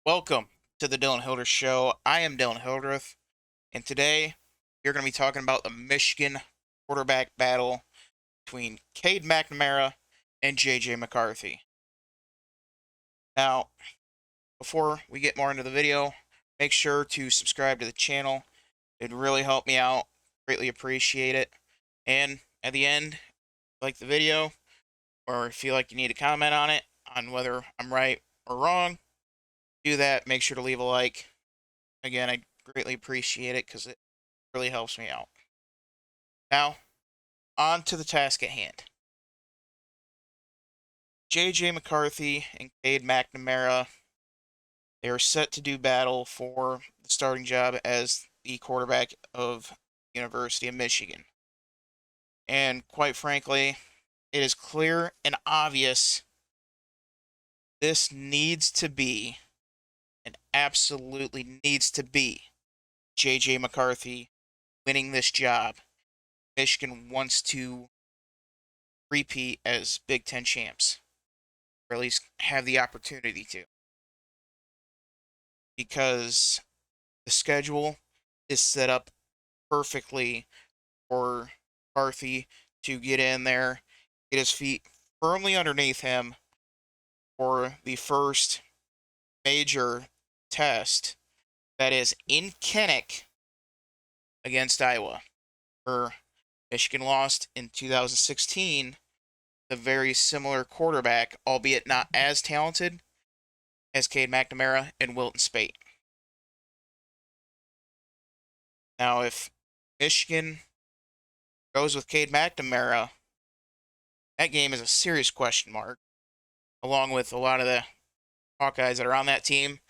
Welcome to the Dylan Hildreth Show. I am Dylan Hildreth, and today we're going to be talking about the Michigan quarterback battle between Cade McNamara and J.J. McCarthy. Now, before we get more into the video, make sure to subscribe to the channel. It'd really help me out. Greatly appreciate it. And at the end, if you like the video, or feel like you need to comment on it, on whether I'm right or wrong, do that. Make sure to leave a like. Again, I greatly appreciate it because it really helps me out. Now, on to the task at hand. J.J. McCarthy and Cade McNamara, they are set to do battle for the starting job as the quarterback of University of Michigan. And quite frankly, it is clear and obvious this needs to be, and absolutely needs to be, J.J. McCarthy winning this job. Michigan wants to repeat as Big Ten champs, or at least have the opportunity to, because the schedule is set up perfectly for McCarthy to get in there, get his feet firmly underneath him for the first major test, that is in Kinnick against Iowa, where Michigan lost in 2016. A very similar quarterback, albeit not as talented as Cade McNamara and Wilton Speight. Now, if Michigan goes with Cade McNamara, that game is a serious question mark, along with a lot of the Hawkeyes that are on that team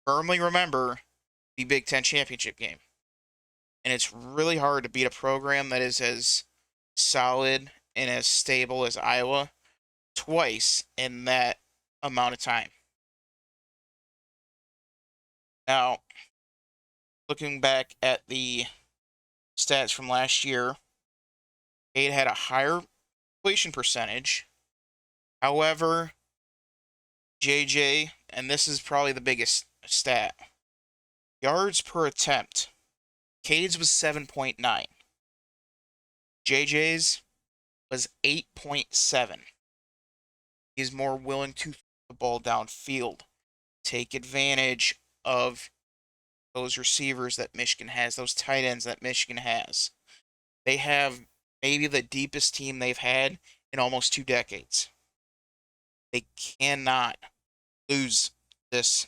firmly remember the Big Ten championship game. And it's really hard to beat a program that is as solid and as stable as Iowa twice in that amount of time. Now, looking back at the stats from last year, Cade had a higher completion percentage. However, JJ, and this is probably the biggest stat, yards per attempt. Cade's was 7.9. JJ's was 8.7. He's more willing to throw the ball downfield, take advantage of those receivers that Michigan has, those tight ends that Michigan has. They have maybe the deepest team they've had in almost 2 decades. They cannot lose this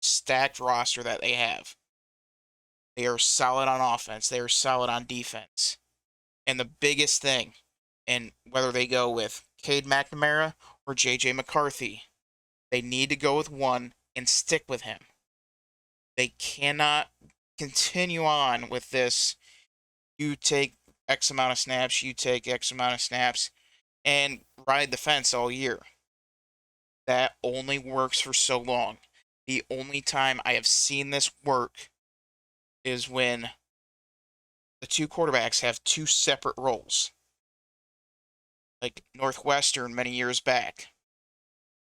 stacked roster that they have. They are solid on offense. They are solid on defense. And the biggest thing, and whether they go with Cade McNamara or J.J. McCarthy, they need to go with one and stick with him. They cannot continue on with this. You take X amount of snaps, you take X amount of snaps, and ride the fence all year. That only works for so long. The only time I have seen this work is when the two quarterbacks have two separate roles. Like Northwestern many years back.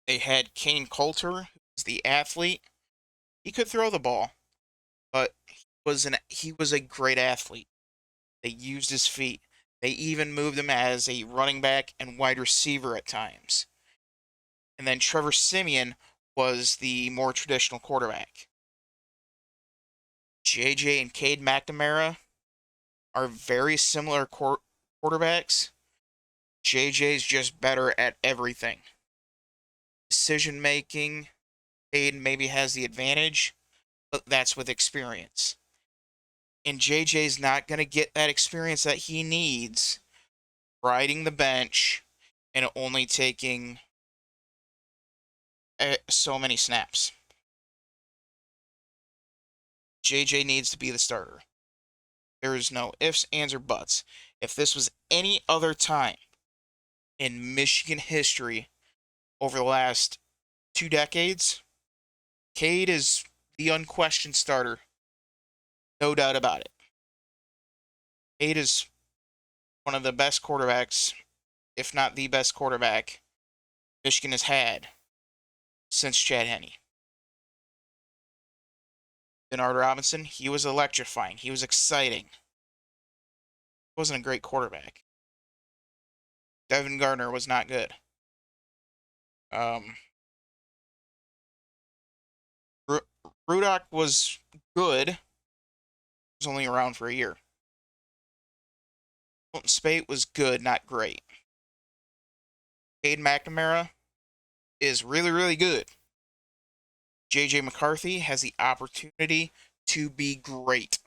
They had Kane Coulter, who was the athlete. He could throw the ball, but he was a great athlete. They used his feet. They even moved him as a running back and wide receiver at times. And then Trevor Siemian was the more traditional quarterback. JJ and Cade McNamara are very similar quarterbacks. JJ's just better at everything. Decision making, Cade maybe has the advantage, but that's with experience. And JJ's not going to get that experience that he needs riding the bench and only taking so many snaps. JJ needs to be the starter. There is no ifs, ands, or buts. If this was any other time in Michigan history over the last 2 decades, Cade is the unquestioned starter. No doubt about it. Cade is one of the best quarterbacks, if not the best quarterback, Michigan has had since Chad Henne. Bernard Robinson, he was electrifying. He was exciting. He wasn't a great quarterback. Devin Gardner was not good. Rudock was good. He was only around for a year. Colton Spate was good, not great. Cade McNamara is really, really good. JJ McCarthy has the opportunity to be great.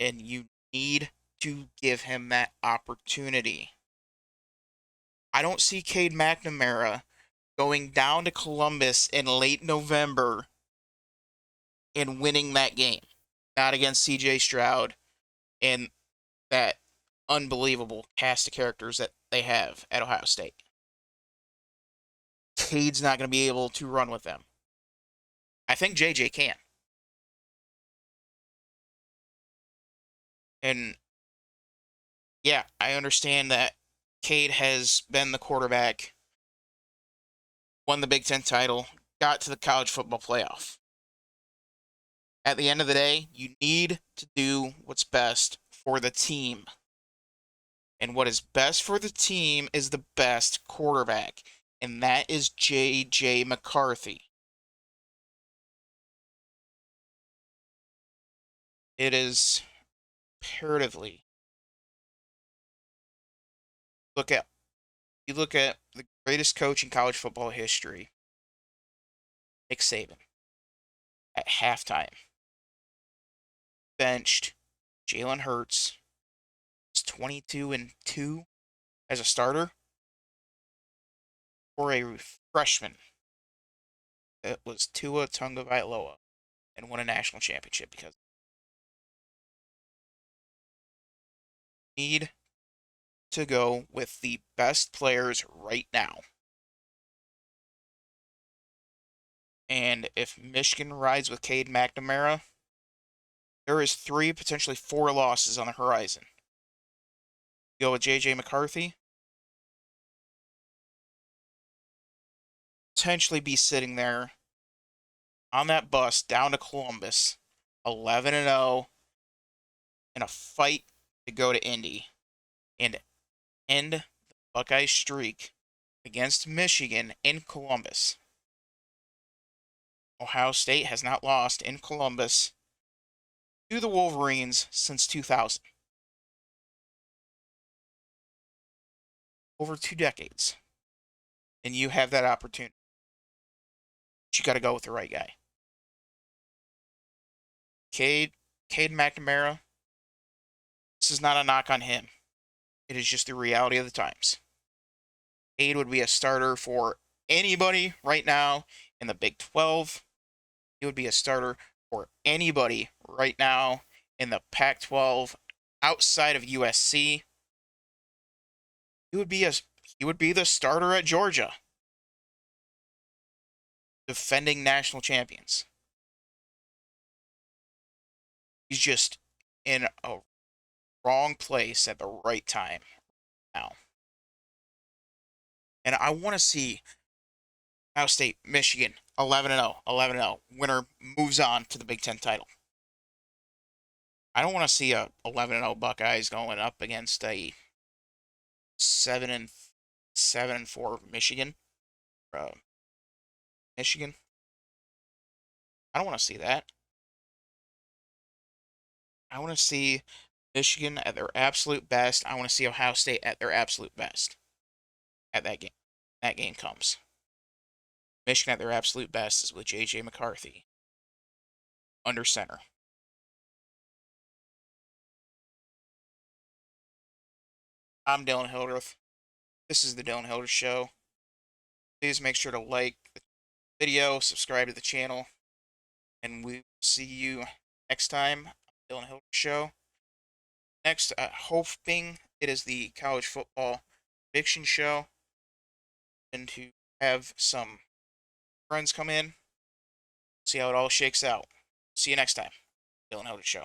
And you need to give him that opportunity. I don't see Cade McNamara going down to Columbus in late November and winning that game. Not against CJ Stroud and that unbelievable cast of characters that they have at Ohio State. Cade's not going to be able to run with them. I think JJ can. And yeah, I understand that Cade has been the quarterback, won the Big Ten title, got to the college football playoff. At the end of the day, you need to do what's best for the team. And what is best for the team is the best quarterback, and that is J.J. McCarthy. It is imperatively you look at the greatest coach in college football history, Nick Saban, at halftime, benched Jalen Hurts, 22-2 as a starter, for a freshman that was Tua Tagovailoa, and won a national championship because need to go with the best players right now. And if Michigan rides with Cade McNamara, there is 3, potentially 4 losses on the horizon. Go with J.J. McCarthy, potentially be sitting there on that bus down to Columbus, 11-0, in a fight to go to Indy and end the Buckeye streak against Michigan in Columbus. Ohio State has not lost in Columbus to the Wolverines since 2000. Over 2 decades. And you have that opportunity. But you got to go with the right guy. Cade McNamara, this is not a knock on him. It is just the reality of the times. Cade would be a starter for anybody right now in the Big 12. He would be a starter for anybody right now in the Pac-12 outside of USC. He would be the starter at Georgia, defending national champions. He's just in a wrong place at the right time now. And I want to see Ohio State, Michigan, 11-0, 11-0. Winner moves on to the Big Ten title. I don't want to see a 11-0 Buckeyes going up against a 7-4 Michigan. Michigan. I don't want to see that. I want to see Michigan at their absolute best. I want to see Ohio State at their absolute best at that game. That game comes. Michigan at their absolute best is with J.J. McCarthy under center. I'm Dylan Hildreth. This is the Dylan Hildreth Show. Please make sure to like the video, subscribe to the channel, and we will see you next time on the Dylan Hildreth Show. Next, hoping it is the college football prediction show, and to have some friends come in, see how it all shakes out. See you next time. Dylan Hildreth Show.